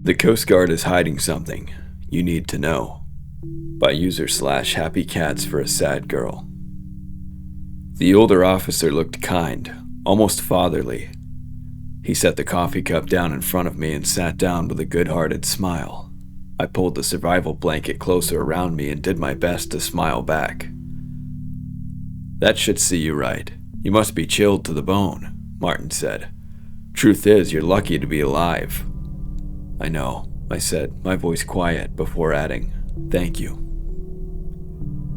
The Coastguard is hiding something you need to know. By user/happycatsforasadgirl. The older officer looked kind, almost fatherly. He set the coffee cup down in front of me and sat down with a good-hearted smile. I pulled the survival blanket closer around me and did my best to smile back. "That should see you right. You must be chilled to the bone," Martin said. "Truth is, you're lucky to be alive." "I know," I said, my voice quiet, before adding, "Thank you."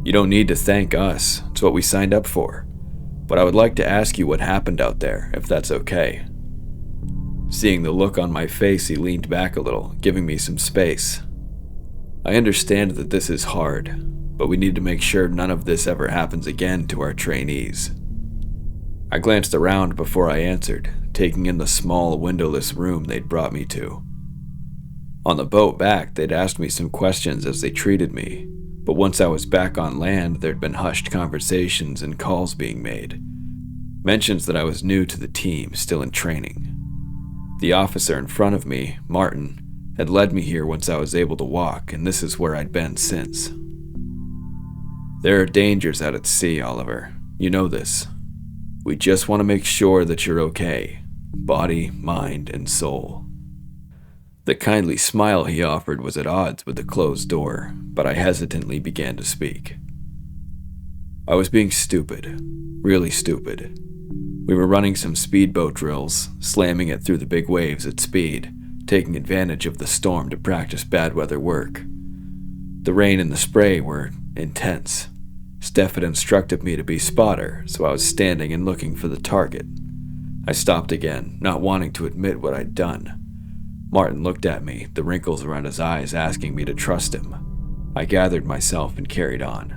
"You don't need to thank us. It's what we signed up for. But I would like to ask you what happened out there, if that's okay." Seeing the look on my face, he leaned back a little, giving me some space. "I understand that this is hard, but we need to make sure none of this ever happens again to our trainees." I glanced around before I answered, taking in the small, windowless room they'd brought me to. On the boat back, they'd asked me some questions as they treated me, but once I was back on land, there'd been hushed conversations and calls being made. Mentions that I was new to the team, still in training. The officer in front of me, Martin, had led me here once I was able to walk, and this is where I'd been since. "There are dangers out at sea, Oliver. You know this. We just want to make sure that you're okay, body, mind, and soul." The kindly smile he offered was at odds with the closed door, but I hesitantly began to speak. "I was being stupid, really stupid. We were running some speedboat drills, slamming it through the big waves at speed, taking advantage of the storm to practice bad weather work. The rain and the spray were intense. Steph had instructed me to be spotter, so I was standing and looking for the target. I stopped again, not wanting to admit what I'd done. Martin looked at me, the wrinkles around his eyes asking me to trust him. I gathered myself and carried on.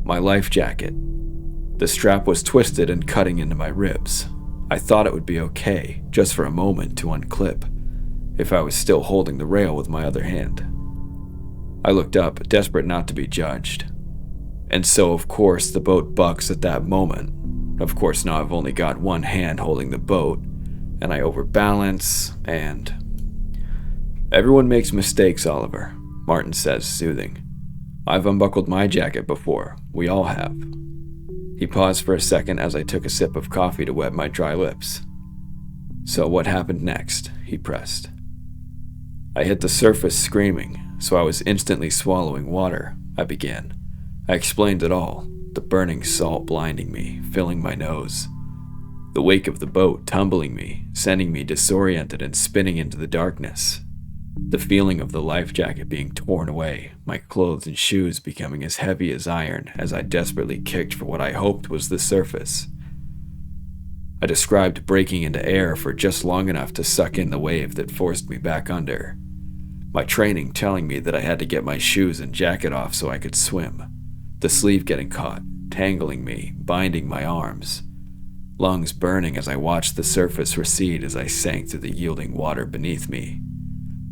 My life jacket. The strap was twisted and cutting into my ribs. I thought it would be okay, just for a moment, to unclip, if I was still holding the rail with my other hand. I looked up, desperate not to be judged. And so, of course, the boat bucks at that moment. Of course, now I've only got one hand holding the boat, and I overbalance, and... "Everyone makes mistakes, Oliver," Martin says, soothing. "I've unbuckled my jacket before. We all have." He paused for a second as I took a sip of coffee to wet my dry lips. "So what happened next?" he pressed. "I hit the surface screaming, so I was instantly swallowing water," I began. I explained it all, the burning salt blinding me, filling my nose. The wake of the boat tumbling me, sending me disoriented and spinning into the darkness. The feeling of the life jacket being torn away, my clothes and shoes becoming as heavy as iron as I desperately kicked for what I hoped was the surface. I described breaking into air for just long enough to suck in the wave that forced me back under. My training telling me that I had to get my shoes and jacket off so I could swim. The sleeve getting caught, tangling me, binding my arms. Lungs burning as I watched the surface recede as I sank through the yielding water beneath me,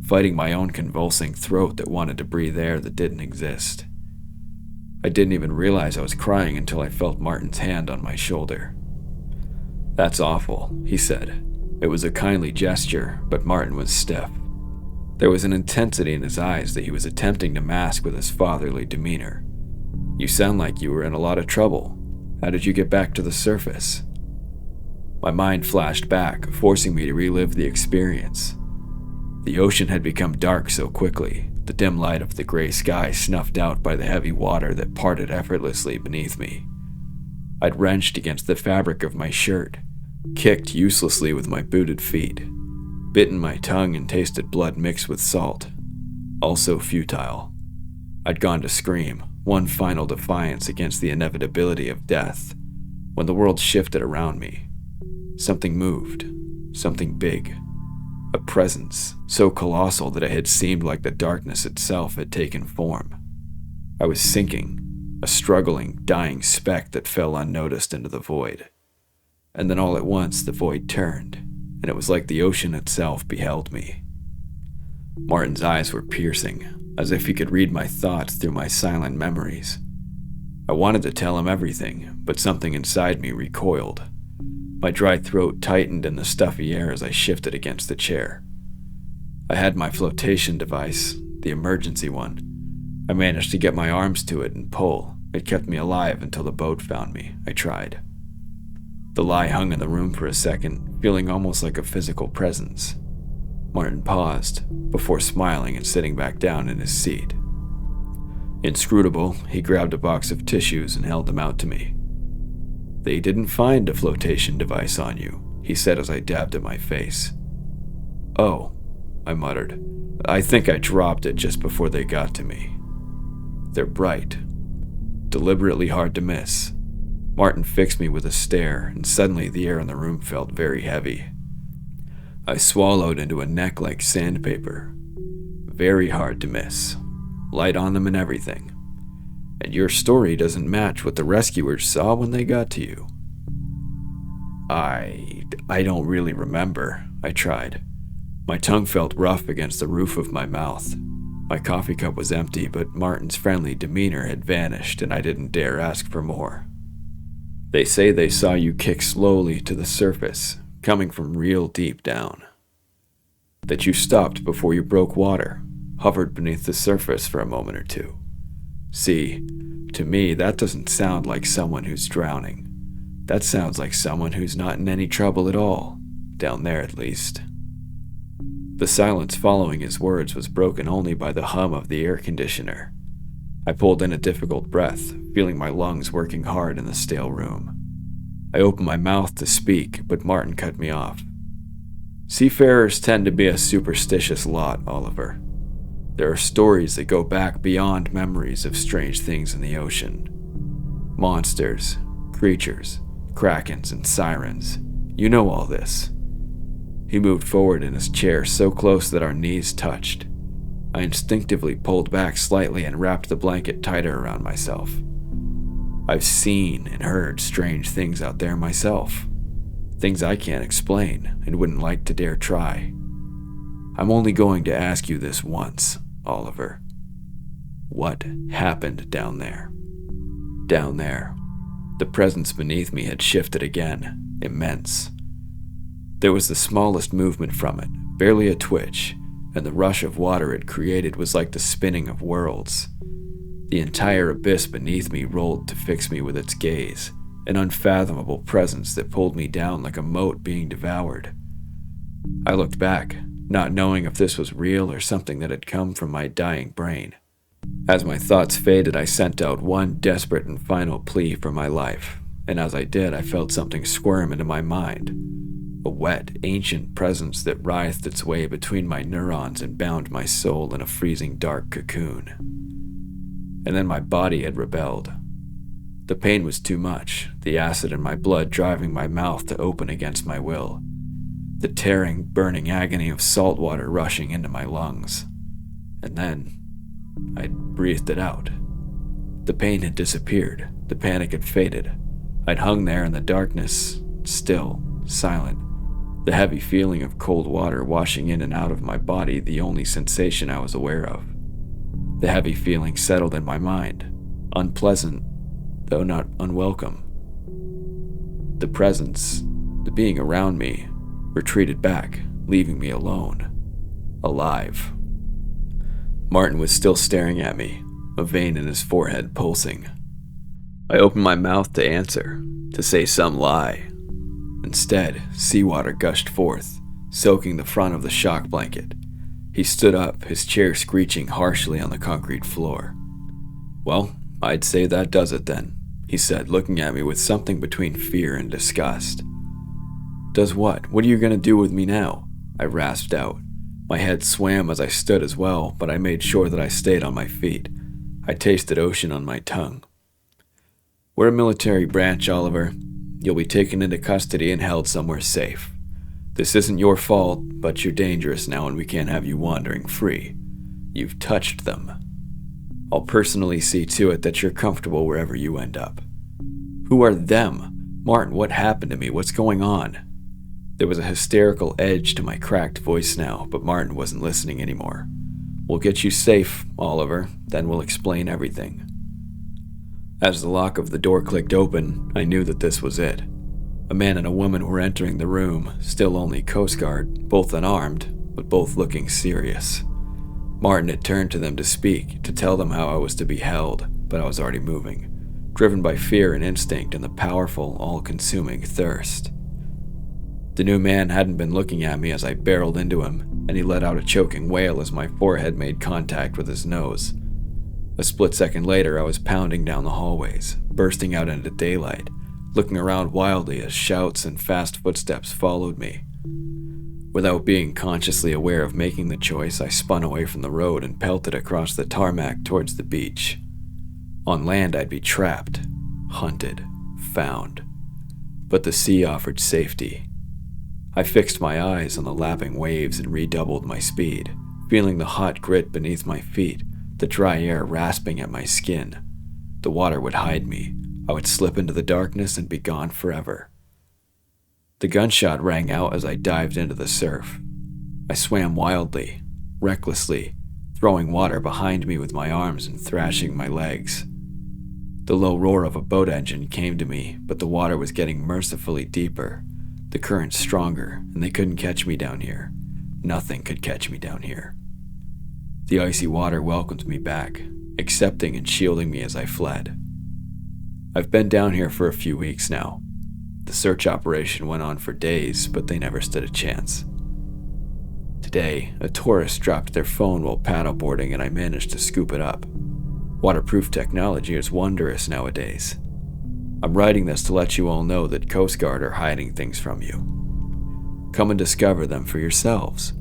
fighting my own convulsing throat that wanted to breathe air that didn't exist. I didn't even realize I was crying until I felt Martin's hand on my shoulder. "That's awful," he said. It was a kindly gesture, but Martin was stiff. There was an intensity in his eyes that he was attempting to mask with his fatherly demeanor. "You sound like you were in a lot of trouble. How did you get back to the surface?" My mind flashed back, forcing me to relive the experience. The ocean had become dark so quickly, the dim light of the gray sky snuffed out by the heavy water that parted effortlessly beneath me. I'd wrenched against the fabric of my shirt, kicked uselessly with my booted feet, bitten my tongue and tasted blood mixed with salt. Also futile. I'd gone to scream, one final defiance against the inevitability of death, when the world shifted around me. Something moved, something big, a presence so colossal that it had seemed like the darkness itself had taken form. I was sinking, a struggling, dying speck that fell unnoticed into the void. And then all at once the void turned, and it was like the ocean itself beheld me. Martin's eyes were piercing, as if he could read my thoughts through my silent memories. I wanted to tell him everything, but something inside me recoiled. My dry throat tightened in the stuffy air as I shifted against the chair. I had my flotation device, the emergency one. I managed to get my arms to it and pull. It kept me alive until the boat found me. I tried. The lie hung in the room for a second, feeling almost like a physical presence. Martin paused, before smiling and sitting back down in his seat. Inscrutable, he grabbed a box of tissues and held them out to me. "They didn't find a flotation device on you," he said as I dabbed at my face. "Oh," I muttered. "I think I dropped it just before they got to me." "They're bright. Deliberately hard to miss." Martin fixed me with a stare, and suddenly the air in the room felt very heavy. I swallowed into a neck like sandpaper. "Very hard to miss. Light on them and everything. And your story doesn't match what the rescuers saw when they got to you." I don't really remember," I tried. My tongue felt rough against the roof of my mouth. My coffee cup was empty, but Martin's friendly demeanor had vanished, and I didn't dare ask for more. "They say they saw you kick slowly to the surface, coming from real deep down. That you stopped before you broke water, hovered beneath the surface for a moment or two. See, to me, that doesn't sound like someone who's drowning. That sounds like someone who's not in any trouble at all, down there at least." The silence following his words was broken only by the hum of the air conditioner. I pulled in a difficult breath, feeling my lungs working hard in the stale room. I opened my mouth to speak, but Martin cut me off. "Seafarers tend to be a superstitious lot, Oliver. There are stories that go back beyond memories of strange things in the ocean. Monsters, creatures, krakens, and sirens. You know all this." He moved forward in his chair so close that our knees touched. I instinctively pulled back slightly and wrapped the blanket tighter around myself. I've seen and heard strange things out there myself. Things I can't explain and wouldn't like to dare try. I'm only going to ask you this once, Oliver. What happened down there? Down there. The presence beneath me had shifted again, immense. There was the smallest movement from it, barely a twitch, and the rush of water it created was like the spinning of worlds. The entire abyss beneath me rolled to fix me with its gaze, an unfathomable presence that pulled me down like a mote being devoured. I looked back, not knowing if this was real or something that had come from my dying brain. As my thoughts faded, I sent out one desperate and final plea for my life, and as I did, I felt something squirm into my mind. A wet, ancient presence that writhed its way between my neurons and bound my soul in a freezing dark cocoon. And then my body had rebelled. The pain was too much, the acid in my blood driving my mouth to open against my will. The tearing, burning agony of salt water rushing into my lungs. And then, I breathed it out. The pain had disappeared, the panic had faded. I'd hung there in the darkness, still, silent. The heavy feeling of cold water washing in and out of my body the only sensation I was aware of. The heavy feeling settled in my mind, unpleasant, though not unwelcome. The presence, the being around me, retreated back, leaving me alone, alive. Martin was still staring at me, a vein in his forehead pulsing. I opened my mouth to answer, to say some lie. Instead, seawater gushed forth, soaking the front of the shock blanket. He stood up, his chair screeching harshly on the concrete floor. "Well, I'd say that does it then," he said, looking at me with something between fear and disgust. "Does what? What are you going to do with me now?" I rasped out. My head swam as I stood as well, but I made sure that I stayed on my feet. I tasted ocean on my tongue. "We're a military branch, Oliver. You'll be taken into custody and held somewhere safe. This isn't your fault, but you're dangerous now and we can't have you wandering free. You've touched them. I'll personally see to it that you're comfortable wherever you end up." "Who are them? Martin, what happened to me? What's going on?" There was a hysterical edge to my cracked voice now, but Martin wasn't listening anymore. "We'll get you safe, Oliver, then we'll explain everything." As the lock of the door clicked open, I knew that this was it. A man and a woman were entering the room, still only Coastguard, both unarmed, but both looking serious. Martin had turned to them to speak, to tell them how I was to be held, but I was already moving, driven by fear and instinct and the powerful, all-consuming thirst. The new man hadn't been looking at me as I barreled into him, and he let out a choking wail as my forehead made contact with his nose. A split second later, I was pounding down the hallways, bursting out into daylight, looking around wildly as shouts and fast footsteps followed me. Without being consciously aware of making the choice, I spun away from the road and pelted across the tarmac towards the beach. On land, I'd be trapped, hunted, found. But the sea offered safety. I fixed my eyes on the lapping waves and redoubled my speed, feeling the hot grit beneath my feet, the dry air rasping at my skin. The water would hide me. I would slip into the darkness and be gone forever. The gunshot rang out as I dived into the surf. I swam wildly, recklessly, throwing water behind me with my arms and thrashing my legs. The low roar of a boat engine came to me, but the water was getting mercifully deeper, the current stronger, and they couldn't catch me down here. Nothing could catch me down here. The icy water welcomed me back, accepting and shielding me as I fled. I've been down here for a few weeks now. The search operation went on for days, but they never stood a chance. Today, a tourist dropped their phone while paddleboarding and I managed to scoop it up. Waterproof technology is wondrous nowadays. I'm writing this to let you all know that Coastguard are hiding things from you. Come and discover them for yourselves.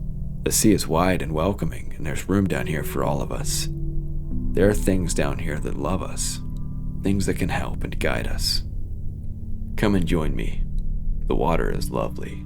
The sea is wide and welcoming, and there's room down here for all of us. There are things down here that love us, things that can help and guide us. Come and join me. The water is lovely.